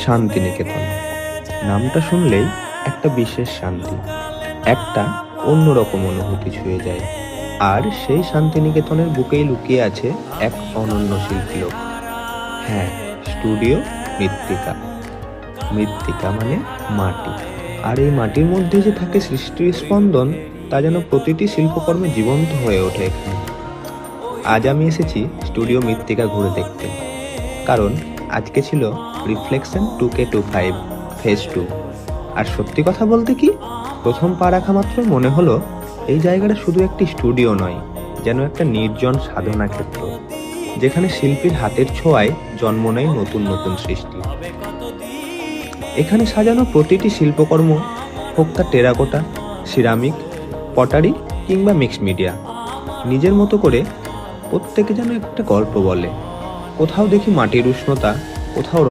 শান্তিনিকেতন নামটা শুনলেই একটা বিশেষ শান্তি, একটা অন্যরকম অনুভূতি ছুঁয়ে যায়। আর সেই শান্তিনিকেতনের বুকেই লুকিয়ে আছে এক অনন্য শিল্পীলোক। হ্যাঁ, স্টুডিও মৃত্তিকা। মৃত্তিকা মানে মাটি। আর এই মাটির মধ্যে যে থাকে সৃষ্টির স্পন্দন, তা যেন প্রতিটি শিল্পকর্মে জীবন্ত হয়ে ওঠে এখানে। আজ আমি এসেছি স্টুডিও মৃত্তিকা ঘুরে দেখতে, কারণ আজকে ছিল রিফ্লেকশন 2K25 ফেজ 2। আর সত্যি কথা বলতে কি, প্রথম পা রাখা মাত্র মনে হলো এই জায়গাটা শুধু একটি স্টুডিও নয়, যেন একটা নির্জন সাধনা ক্ষেত্র, যেখানে শিল্পীর হাতের ছোঁয়ায় জন্ম নেয় নতুন নতুন সৃষ্টি। এখানে সাজানো প্রতিটি শিল্পকর্ম, হোক তা টেরাকোটা, সিরামিক, পটারি কিংবা মিক্সড মিডিয়া, নিজের মতো করে প্রত্যেকে যেন একটা গল্প বলে। কোথাও দেখি মাটির উষ্ণতা, কোথাও